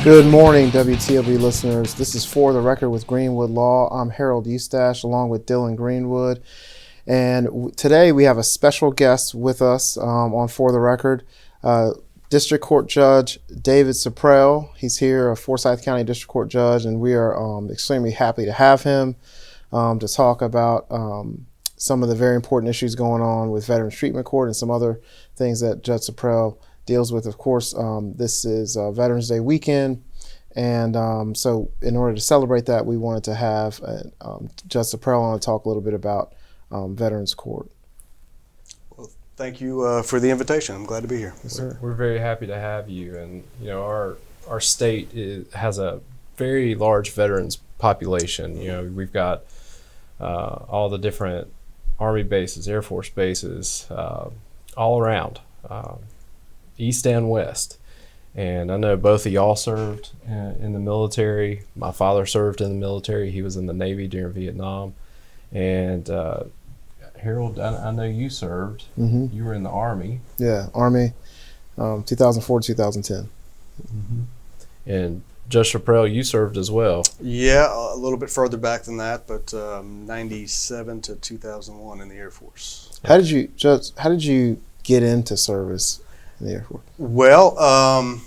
Good morning, WTOB listeners. This is For the Record with Greenwood Law. I'm Harold Eustache along with Dylan Greenwood. And today we have a special guest with us on For the Record, District Court Judge David Sipprell. He's here, a Forsyth County District Court Judge, and we are extremely happy to have him to talk about some of the very important issues going on with Veterans Treatment Court and some other things that Judge Sipprell deals with. Of course, this is Veterans Day weekend, and so in order to celebrate that, we wanted to have Judge Sipprell on to talk a little bit about Veterans Court. Well, thank you for the invitation. I'm glad to be here. Yes, sir. We're very happy to have you, and our state has a very large veterans population. We've got all the different Army bases, Air Force bases, all around. East and West. And I know both of y'all served in the military. My father served in the military. He was in the Navy during Vietnam. And Harold, I know you served. Mm-hmm. You were in the Army. Yeah, Army, 2004 to 2010. Mm-hmm. And Judge Sipprell, you served as well. Yeah, a little bit further back than that, but 97 to 2001 in the Air Force. How did you get into service in the Air Force? Well,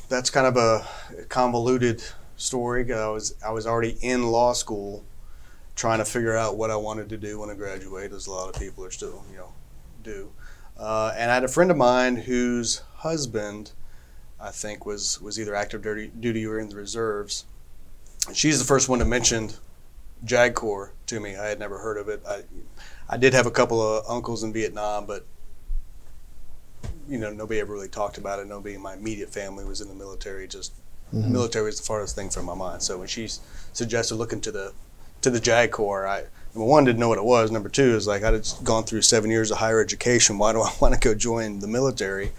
that's kind of a convoluted story. I was already in law school, trying to figure out what I wanted to do when I graduate, as a lot of people are still, do. And I had a friend of mine whose husband, I think, was either active duty or in the reserves. And she's the first one to mention Jag Corps to me. I had never heard of it. I did have a couple of uncles in Vietnam, but nobody ever really talked about it. Nobody in my immediate family was in the military. Just the military was the farthest thing from my mind. So when she suggested looking to the Jag Corps, number one, didn't know what it was. Number two is like, I'd gone through 7 years of higher education. Why do I want to go join the military?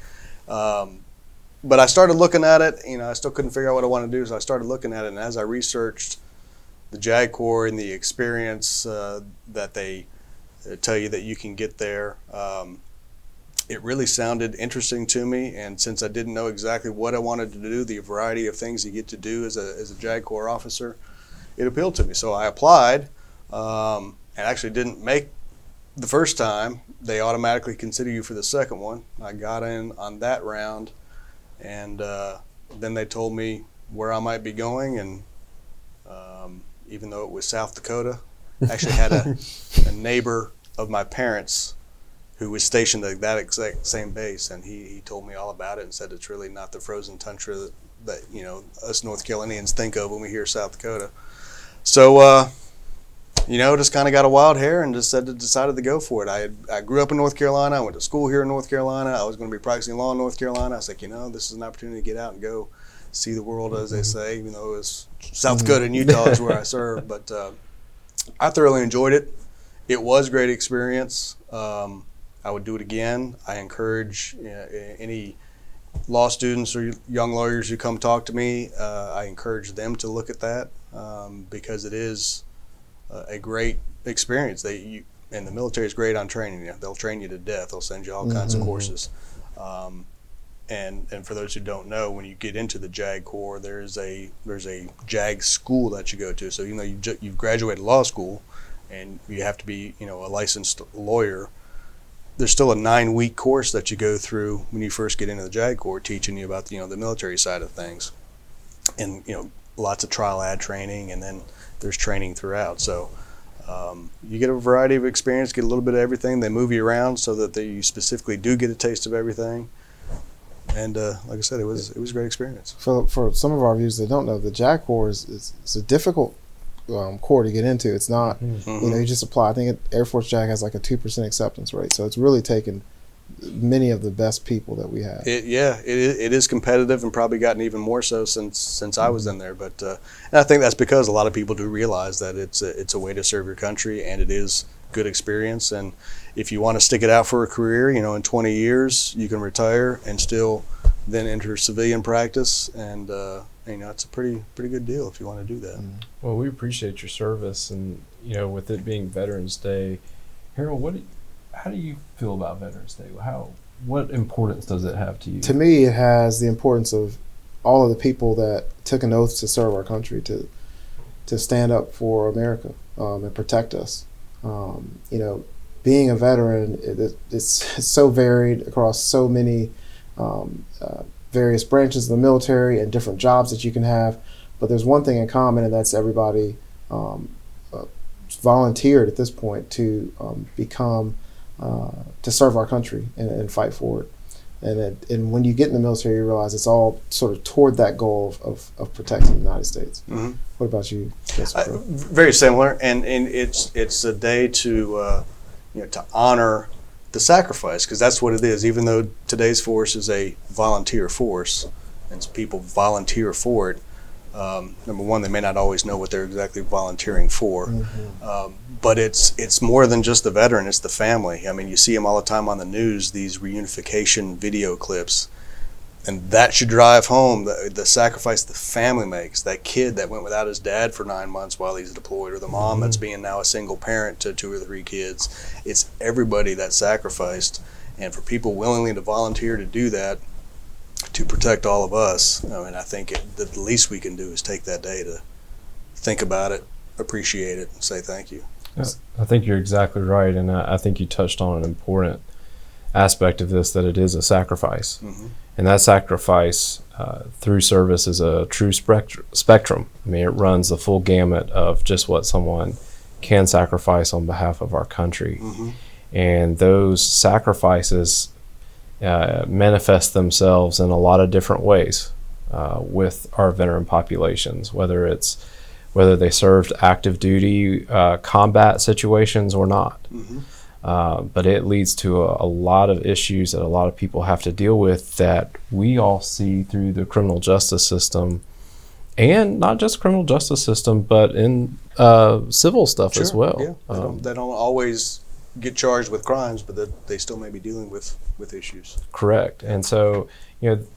But I started looking at it. I still couldn't figure out what I wanted to do, so I started looking at it. And as I researched the Jag Corps and the experience that they tell you that you can get there, it really sounded interesting to me. And since I didn't know exactly what I wanted to do, the variety of things you get to do as a Jag Corps officer, it appealed to me. So I applied and actually didn't make the first time. They automatically consider you for the second one. I got in on that round, and then they told me where I might be going. And even though it was South Dakota, I actually had a neighbor of my parents who was stationed at that exact same base, and he told me all about it and said it's really not the frozen tundra that us North Carolinians think of when we hear South Dakota. So just kind of got a wild hair and decided to go for it. I grew up in North Carolina. I went to school here in North Carolina. I was going to be practicing law in North Carolina. I was like, this is an opportunity to get out and go see the world, as they say, even though it was South Dakota and Utah is where I served. But I thoroughly enjoyed it. It was a great experience. I would do it again. I encourage any law students or young lawyers who come talk to me, I encourage them to look at that because it is a great experience. And the military is great on training you. They'll train you to death. They'll send you all kinds of courses. And for those who don't know, when you get into the Jag Corps, there's a Jag School that you go to. So you've graduated law school and you have to be a licensed lawyer. There's still a 9-week course that you go through when you first get into the Jag Corps, teaching you about the military side of things, and lots of trial ad training, and then there's training throughout. So you get a variety of experience, get a little bit of everything. They move you around so that you specifically do get a taste of everything. And like I said, it was a great experience. For some of our viewers that don't know, the Jag Corps is a difficult corps to get into. It's not, you just apply. I think Air Force JAG has like a 2% acceptance rate, so it's really taken many of the best people that we have. It is competitive, and probably gotten even more so since I was in there. But and I think that's because a lot of people do realize that it's a way to serve your country, and it is good experience. And if you want to stick it out for a career, in 20 years you can retire and still then enter civilian practice, and it's a pretty good deal if you want to do that. Well, we appreciate your service, and with it being Veterans Day, Harold, how do you feel about Veterans Day? What importance does it have to you? To me, it has the importance of all of the people that took an oath to serve our country, to stand up for America and protect us. Being a veteran, it's so varied across so many various branches of the military and different jobs that you can have. But there's one thing in common, and that's everybody volunteered at this point to to serve our country and fight for it. And when you get in the military, you realize it's all sort of toward that goal of protecting the United States. Mm-hmm. What about you, Jessica? Very similar, and it's a day to honor the sacrifice, because that's what it is. Even though today's force is a volunteer force, and people volunteer for it, number one, they may not always know what they're exactly volunteering for. Mm-hmm. But it's more than just the veteran, it's the family. I mean, you see them all the time on the news, these reunification video clips, and that should drive home the sacrifice the family makes. That kid that went without his dad for 9 months while he's deployed, or the mom that's being now a single parent to 2 or 3 kids. It's everybody that sacrificed, and for people willingly to volunteer to do that, to protect all of us, I mean, I think the least we can do is take that day to think about it, appreciate it, and say thank you. I think you're exactly right, and I think you touched on an important aspect of this, that it is a sacrifice. Mm-hmm. And that sacrifice through service is a true spectrum. I mean, it runs the full gamut of just what someone can sacrifice on behalf of our country. Mm-hmm. And those sacrifices manifest themselves in a lot of different ways with our veteran populations, whether they served active duty combat situations or not. Mm-hmm. But it leads to a lot of issues that a lot of people have to deal with that we all see through the criminal justice system, and not just criminal justice system, but in civil stuff as well. Yeah. They don't always get charged with crimes, but they still may be dealing with issues. Correct. And so,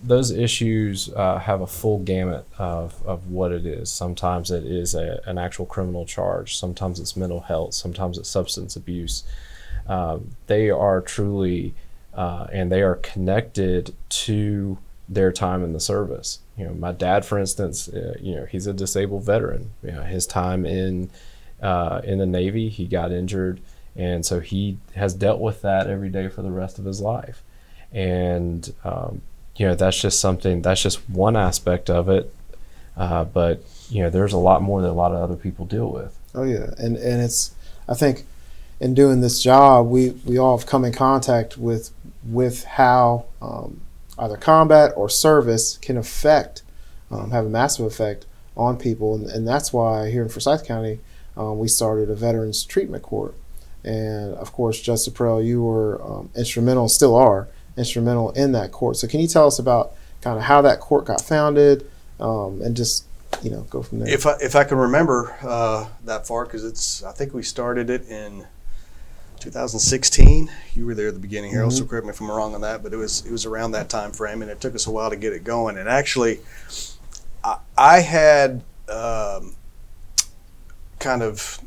those issues have a full gamut of what it is. Sometimes it is an actual criminal charge. Sometimes it's mental health. Sometimes it's substance abuse. They are truly, and they are connected to their time in the service. My dad, for instance, he's a disabled veteran. His time in the Navy, he got injured, and so he has dealt with that every day for the rest of his life. And that's just one aspect of it. But there's a lot more that a lot of other people deal with. Oh yeah, and it's, I think, in doing this job, we all have come in contact with how either combat or service can have a massive effect on people, and that's why here in Forsyth County we started a Veterans Treatment Court. And of course, Judge Sipprell, you were instrumental, still are instrumental in that court. So can you tell us about kind of how that court got founded, and just go from there? If I can remember that far, because I think we started it in 2016. You were there at the beginning, Harold, mm-hmm. So correct me if I'm wrong on that, but it was around that time frame, and it took us a while to get it going. And actually, I had kind of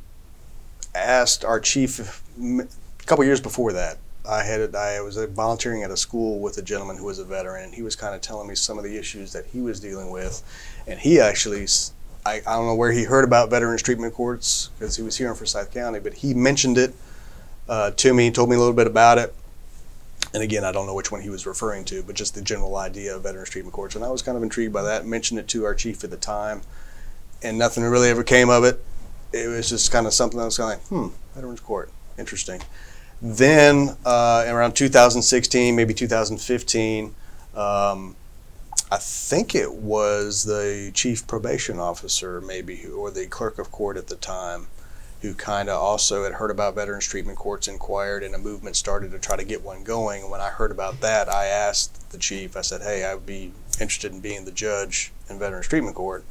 asked our chief a couple years before that. I was volunteering at a school with a gentleman who was a veteran, and he was kind of telling me some of the issues that he was dealing with. And he actually, I don't know where he heard about Veterans Treatment Courts, because he was here in Forsyth County, but he mentioned it to me, told me a little bit about it. And again, I don't know which one he was referring to, but just the general idea of Veterans Treatment Courts. And I was kind of intrigued by that, mentioned it to our chief at the time, and nothing really ever came of it. It was just kind of something that was kind of like, Veterans Court, interesting. Then around 2016, maybe 2015, I think it was the chief probation officer maybe, or the clerk of court at the time, who kind of also had heard about Veterans Treatment Courts, inquired, and a movement started to try to get one going. And when I heard about that, I asked the chief, I said, hey, I would be interested in being the judge in Veterans Treatment Court,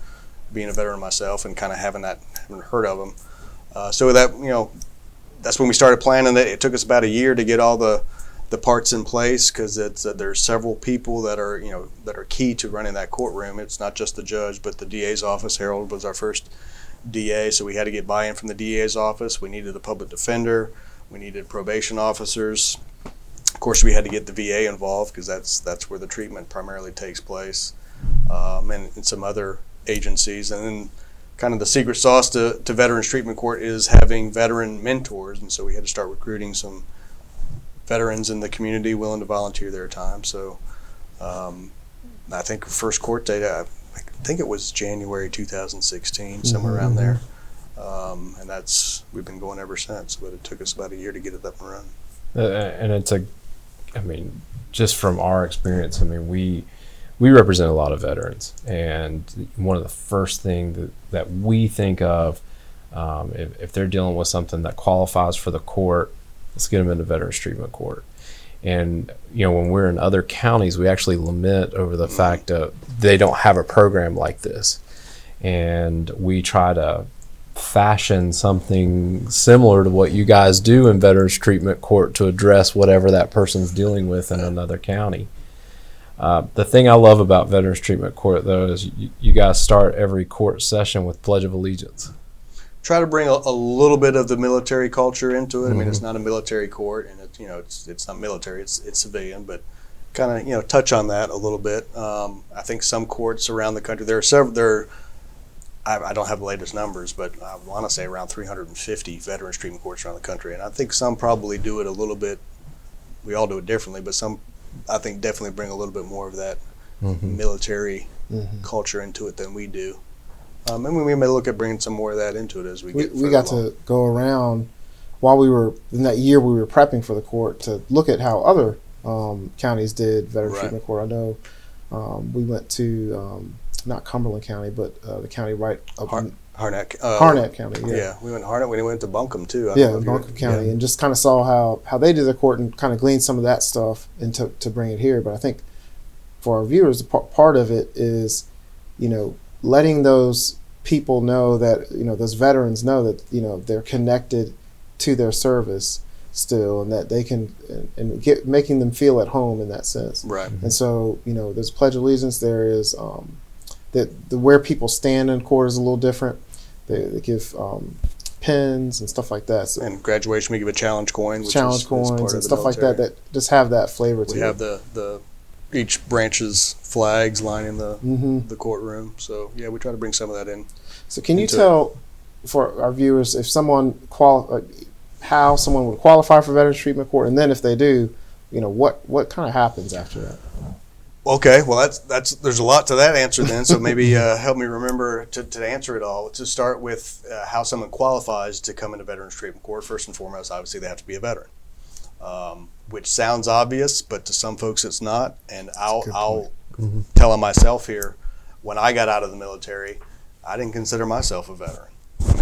being a veteran myself and kind of having heard of them. So that, that's when we started planning it. It took us about a year to get all the parts in place, because there's several people that are key to running that courtroom. It's not just the judge, but the DA's office. Harold was our first DA, so we had to get buy-in from the DA's office. We needed a public defender. We needed probation officers. Of course, we had to get the VA involved, because that's where the treatment primarily takes place. and some other agencies. And then kind of the secret sauce to Veterans Treatment Court is having veteran mentors. And so we had to start recruiting some veterans in the community willing to volunteer their time. So I think first court date, I think it was January 2016, somewhere around there. And we've been going ever since, but it took us about a year to get it up and running. And just from our experience, we represent a lot of veterans, and one of the first things that we think of, if they're dealing with something that qualifies for the court, let's get them into Veterans Treatment Court. And when we're in other counties, we actually lament over the fact that they don't have a program like this, and we try to fashion something similar to what you guys do in Veterans Treatment Court to address whatever that person's dealing with in another county. The thing I love about Veterans Treatment Court, though, is you guys start every court session with Pledge of Allegiance. Try to bring a little bit of the military culture into it. It's not a military court, and it's not military, it's civilian, but kind of touch on that a little bit. I think some courts around the country, there are several. I don't have the latest numbers, but I want to say around 350 Veterans Treatment Courts around the country, and I think some probably do it a little bit. We all do it differently, but some, I think, definitely bring a little bit more of that military culture into it than we do. And we may look at bringing some more of that into it as we get further We got along. to go around while we were in that year we were prepping for the court to look at how other counties did Veterans Treatment Court. I know we went to not Cumberland County, but the county right up Harnett County. Yeah, we went to Harnett. We went to Buncombe too. Buncombe County, and just kind of saw how they did their court and kind of gleaned some of that stuff and to bring it here. But I think for our viewers, part of it is, letting those people know that, those veterans know that, they're connected to their service still, and that they can, and making them feel at home in that sense. Right. And so, there's Pledge of Allegiance. There is where people stand in court is a little different. They give pins and stuff like that. So, and graduation, we give a challenge coin, which challenge is part coins of and the stuff military. like that just have that flavor to it. We have the each branch's flags lining the courtroom. So yeah, we try to bring some of that in. So can you tell for our viewers if someone how someone would qualify for Veterans Treatment Court, and then if they do, what kind of happens after that? Okay, well there's a lot to that answer then. So maybe help me remember to answer it all. To start with, how someone qualifies to come into Veterans Treatment Court. First and foremost, obviously they have to be a veteran, which sounds obvious, but to some folks it's not. And I'll tell on myself here. When I got out of the military, I didn't consider myself a veteran.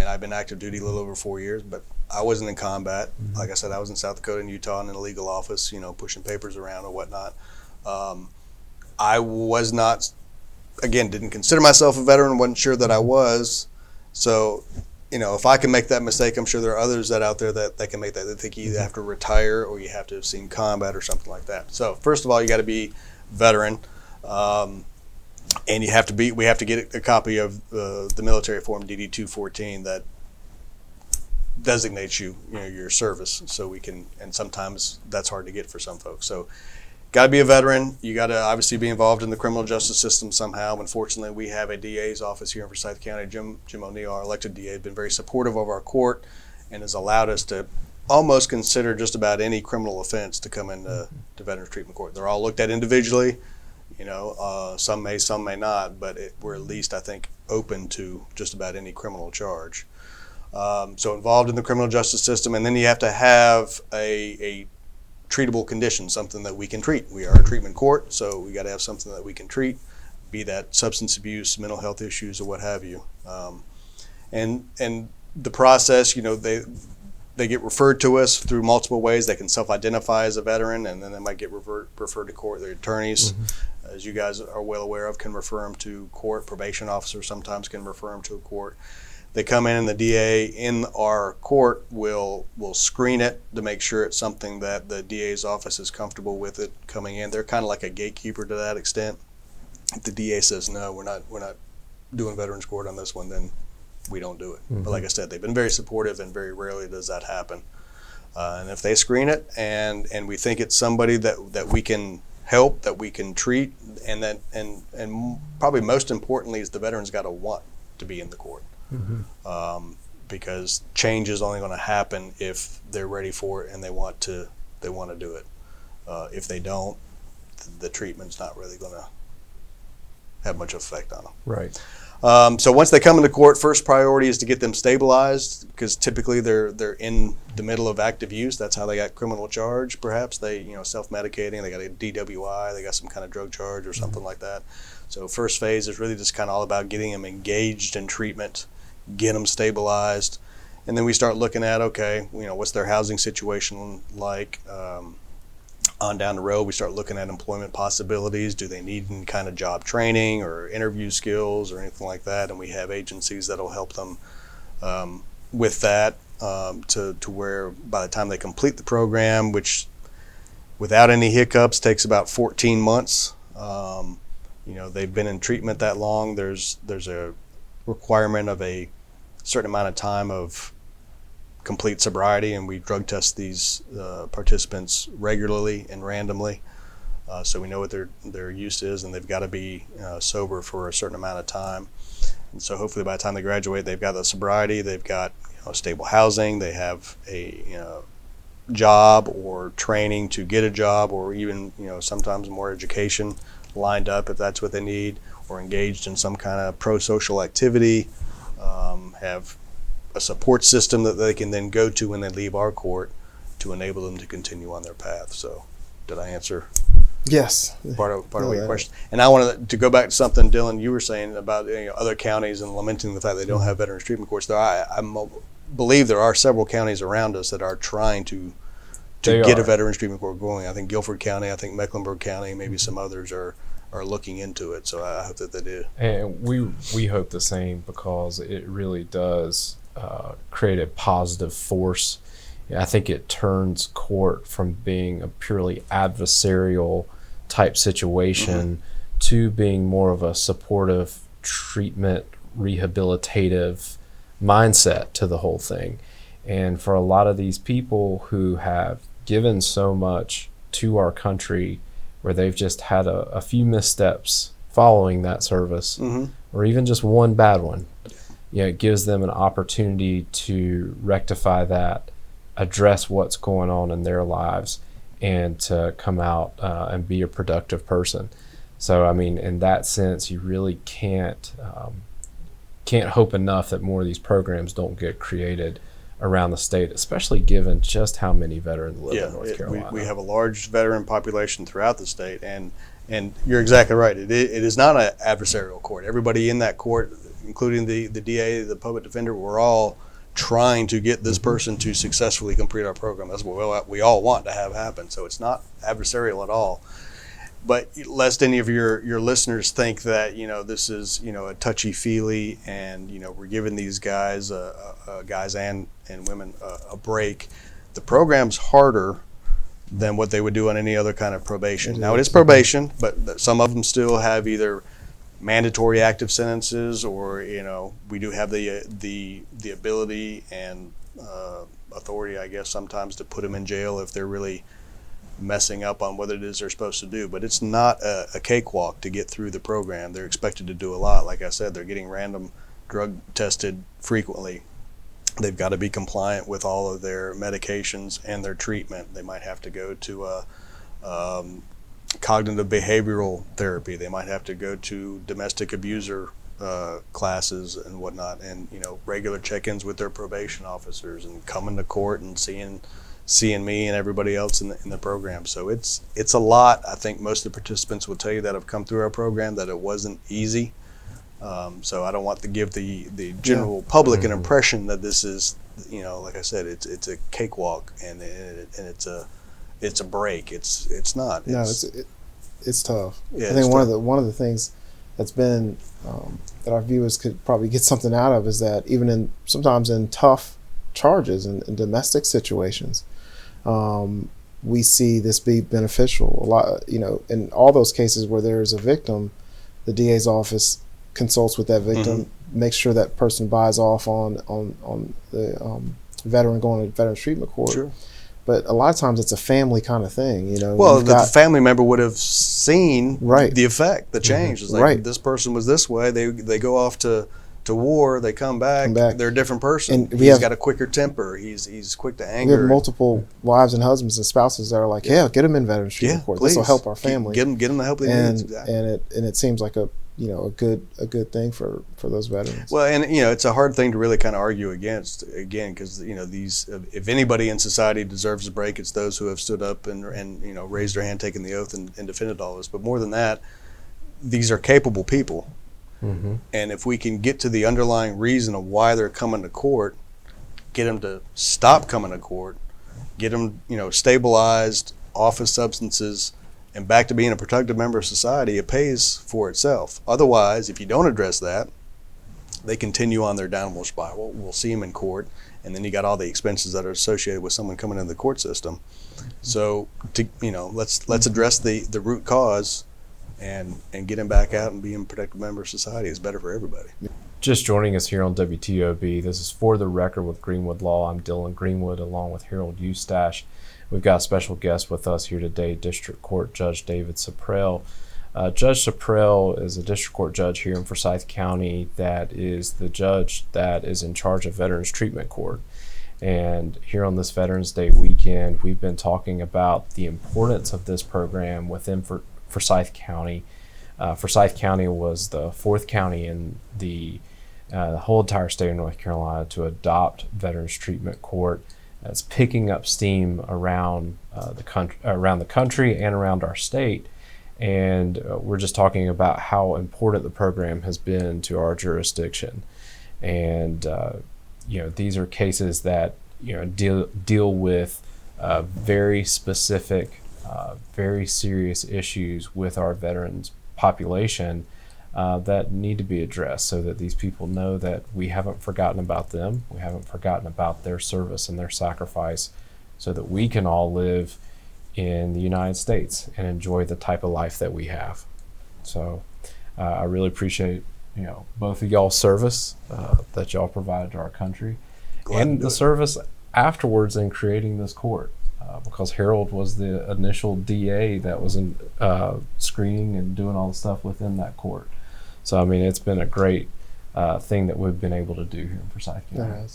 I've been active duty a little over 4 years, but I wasn't in combat. Like I said, I was in South Dakota and Utah in a legal office, pushing papers around or whatnot. I was not, again, didn't consider myself a veteran, wasn't sure that I was. So, if I can make that mistake, I'm sure there are others out there that can make that. They think you either have to retire or you have to have seen combat or something like that. So, first of all, you got to be veteran. And we have to get a copy of the military form DD-214 that designates your service, so we can, and sometimes that's hard to get for some folks. So got to be a veteran. You got to obviously be involved in the criminal justice system somehow. Unfortunately, we have a DA's office here in Forsyth County. Jim O'Neill, our elected DA, has been very supportive of our court and has allowed us to almost consider just about any criminal offense to come into Veterans Treatment Court. They're all looked at individually. Some may, some may not, but we're at least, I think, open to just about any criminal charge. So involved in the criminal justice system, and then you have to have a treatable condition, something that we can treat. We are a treatment court, so we got to have something that we can treat, be that substance abuse, mental health issues, or what have you. And the process, they get referred to us through multiple ways. They can self-identify as a veteran, and then they might get referred to court. Their attorneys, as you guys are well aware of, can refer them to court. Probation officers sometimes can refer them to a court. They come in, and the DA in our court will screen it to make sure it's something that the DA's office is comfortable with it coming in. They're kind of like a gatekeeper to that extent. If the DA says no, we're not doing Veterans Court on this one, then we don't do it. But like I said, they've been very supportive, and very rarely does that happen. And if they screen it and we think it's somebody that we can help, that we can treat, and that and probably most importantly is the veteran's got to want to be in the court. Because change is only going to happen if they're ready for it and they want to do it. If they don't, the treatment's not really going to have much effect on them. Right. So once they come into court, first priority is to get them stabilized, because typically they're in the middle of active use. That's how they got criminal charge. Perhaps they self-medicating, they got a DWI, they got some kind of drug charge or something like that. So first phase is really just kind of all about getting them engaged in treatment, get them stabilized, and then we start looking at, okay, what's their housing situation like. On down the road, we start looking at employment possibilities. Do they need any kind of job training or interview skills or anything like that? And we have agencies that'll help them with that, to where by the time they complete the program, which without any hiccups takes about 14 months. They've been in treatment that long. There's a requirement of a certain amount of time of complete sobriety, and we drug test these participants regularly and randomly, so we know what their use is, and they've got to be sober for a certain amount of time. And so hopefully by the time they graduate, they've got the sobriety, they've got stable housing, they have a job or training to get a job, or even sometimes more education lined up if that's what they need, or engaged in some kind of pro-social activity, have a support system that they can then go to when they leave our court to enable them to continue on their path. So did I answer Yes. part of your question? And I wanted to go back to something, Dylan, you were saying about other counties and lamenting the fact they don't have veterans treatment courts. I believe there are several counties around us that are trying to get a veterans treatment court going. I think Guilford County, I think Mecklenburg County, maybe some others are looking into it. So I hope that they do. And we hope the same, because it really does create a positive force. I think it turns court from being a purely adversarial type situation to being more of a supportive treatment, rehabilitative mindset to the whole thing. And for a lot of these people who have given so much to our country, where they've just had a few missteps following that service, or even just one bad one, it gives them an opportunity to rectify that, address what's going on in their lives, and to come out and be a productive person. So, I mean, in that sense, you really can't hope enough that more of these programs don't get created around the state, especially given just how many veterans live in North Carolina. We have a large veteran population throughout the state, and you're exactly right. It is not an adversarial court. Everybody in that court, including the DA, the public defender, we're all trying to get this person to successfully complete our program. That's what we all want to have happen. So it's not adversarial at all. But lest any of your listeners think that this is a touchy-feely, and we're giving these guys guys and women a break. The program's harder than what they would do on any other kind of probation. Now it is probation, but some of them still have either mandatory active sentences, or we do have the ability and authority, I guess, sometimes to put them in jail if they're really messing up on what it is they're supposed to do. But it's not a cakewalk to get through the program. They're expected to do a lot. Like I said, they're getting random drug tested frequently. They've got to be compliant with all of their medications and their treatment. They might have to go to cognitive behavioral therapy. They might have to go to domestic abuser classes and whatnot, and regular check-ins with their probation officers, and coming to court and seeing me and everybody else in the program. So it's a lot. I think most of the participants will tell you that have come through our program that it wasn't easy. So I don't want to give the general public an impression that this is, like I said, it's a cakewalk and it's a break. It's not. It's tough. Yeah, I think one of the things that's been that our viewers could probably get something out of is that even sometimes in tough charges and in domestic situations, we see this be beneficial. A lot, in all those cases where there is a victim, the DA's office consults with that victim, makes sure that person buys off on the veteran going to veterans treatment court. Sure. but a lot of times it's a family kind of thing, you know. Well, the family member would have seen the effect, the change. It's like this person was this way. They go off to war. They come back. They're a different person. And he's got a quicker temper. He's quick to anger. We have multiple wives and husbands and spouses that are like, get them in Veterans Treatment Court. This will help our family. Get them the help they need. Exactly. And it seems like a good thing for those veterans. Well, and it's a hard thing to really kind of argue against, again, because these, if anybody in society deserves a break, it's those who have stood up and raised their hand, taken the oath, and defended all this. But more than that, these are capable people. Mm-hmm. And if we can get to the underlying reason of why they're coming to court, get them to stop coming to court, get them stabilized off of substances and back to being a productive member of society, it pays for itself. Otherwise, if you don't address that, they continue on their downward spiral. We'll see them in court, and then you got all the expenses that are associated with someone coming into the court system. So, let's address the root cause and get them back out and being a productive member of society. Is better for everybody. Just joining us here on WTOB, this is For the Record with Greenwood Law. I'm Dylan Greenwood along with Harold Eustache. We've got a special guest with us here today, District Court Judge David Sipprell. Judge Sipprell is a district court judge here in Forsyth County that is the judge that is in charge of Veterans Treatment Court. And here on this Veterans Day weekend, we've been talking about the importance of this program within Forsyth County. Forsyth County was the fourth county in the whole entire state of North Carolina to adopt Veterans Treatment Court. It's picking up steam around the country and around our state, and we're just talking about how important the program has been to our jurisdiction. And these are cases that deal with very specific, very serious issues with our veterans population that need to be addressed, so that these people know that we haven't forgotten about them, we haven't forgotten about their service and their sacrifice, so that we can all live in the United States and enjoy the type of life that we have. So I really appreciate both of y'all's service that y'all provided to our country, and the service afterwards in creating this court. Because Harold was the initial DA that was in screening and doing all the stuff within that court. So, I mean, it's been a great thing that we've been able to do here in Forsyth County.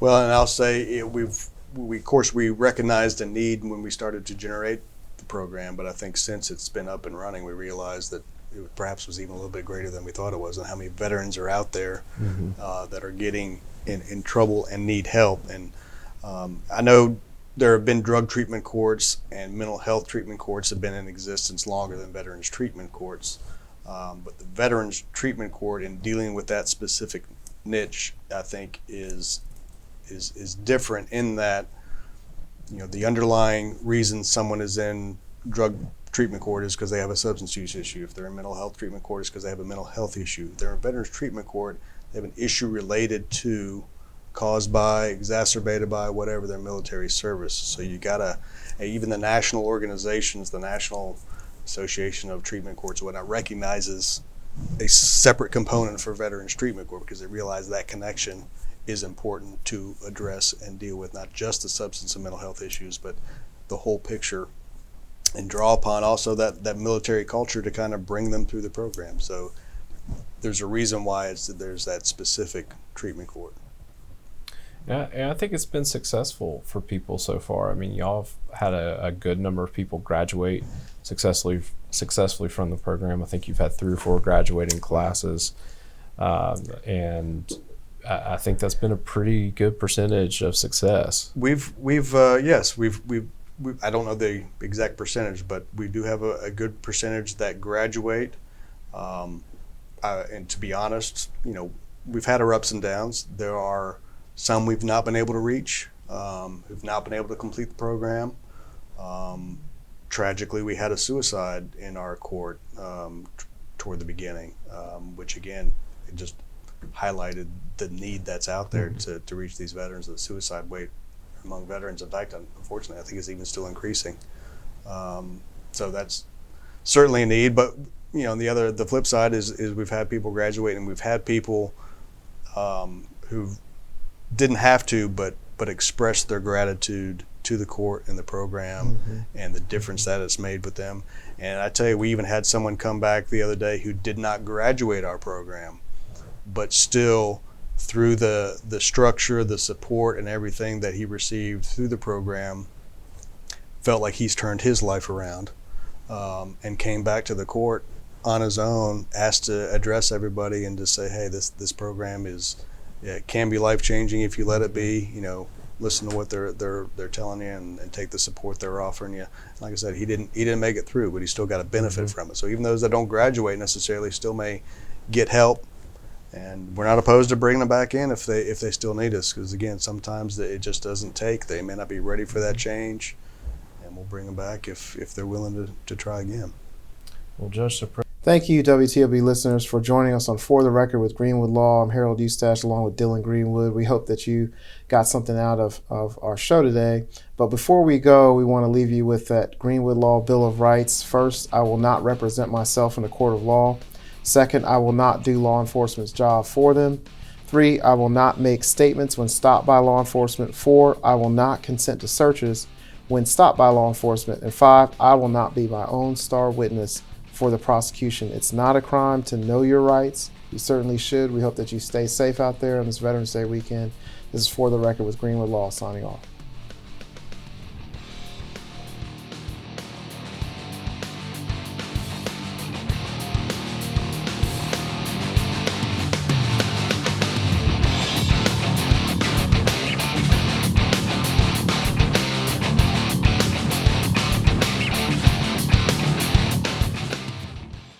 Well, and I'll say we of course recognized a need when we started to generate the program, but I think since it's been up and running, we realized that it perhaps was even a little bit greater than we thought it was, and how many veterans are out there that are getting in trouble and need help. And I know there have been drug treatment courts and mental health treatment courts have been in existence longer than veterans treatment courts. But the Veterans Treatment Court, in dealing with that specific niche, I think is different in that the underlying reason someone is in drug treatment court is because they have a substance use issue. If they're in mental health treatment court, it's because they have a mental health issue. If they're in Veterans Treatment Court, they have an issue related to, caused by, exacerbated by, whatever, their military service. So you gotta, even the national organizations, the National Association of Treatment Courts, whatnot, recognizes a separate component for Veterans Treatment Court, because they realize that connection is important to address and deal with not just the substance and mental health issues, but the whole picture, and draw upon also that military culture to kind of bring them through the program. So there's a reason why there's that specific treatment court. Yeah, and I think it's been successful for people so far. I mean, y'all have had a good number of people graduate successfully from the program. I think you've had 3 or 4 graduating classes, and I think that's been a pretty good percentage of success. We've I don't know the exact percentage, but we do have a good percentage that graduate. And to be honest, we've had our ups and downs. There are some we've not been able to reach, who've not been able to complete the program. Tragically, we had a suicide in our court toward the beginning, which again, it just highlighted the need that's out there to reach these veterans. The suicide rate among veterans, in fact, unfortunately, I think is even still increasing. So that's certainly a need. But the flip side is we've had people graduate, and we've had people who didn't have to, but expressed their gratitude to the court and the program and the difference that it's made with them. And I tell you, we even had someone come back the other day who did not graduate our program, but still, through the structure, the support, and everything that he received through the program, felt like he's turned his life around, and came back to the court on his own, asked to address everybody and to say, hey, this program it can be life-changing if you let it be. Listen to what they're telling you and take the support they're offering you. Like I said, he didn't make it through, but he still got a benefit from it. So even those that don't graduate necessarily still may get help, and we're not opposed to bringing them back in if they still need us, because again, sometimes it just doesn't take. They may not be ready for that change, and we'll bring them back if they're willing to try again. Well, Judge Sipprell. Thank you, WTOB listeners, for joining us on For the Record with Greenwood Law. I'm Harold Eustache along with Dylan Greenwood. We hope that you got something out of our show today. But before we go, we want to leave you with that Greenwood Law Bill of Rights. First, I will not represent myself in a court of law. Second, I will not do law enforcement's job for them. 3, I will not make statements when stopped by law enforcement. 4, I will not consent to searches when stopped by law enforcement. And 5, I will not be my own star witness for the prosecution. It's not a crime to know your rights. You certainly should. We hope that you stay safe out there on this Veterans Day weekend. This is For the Record with Greenwood Law, signing off.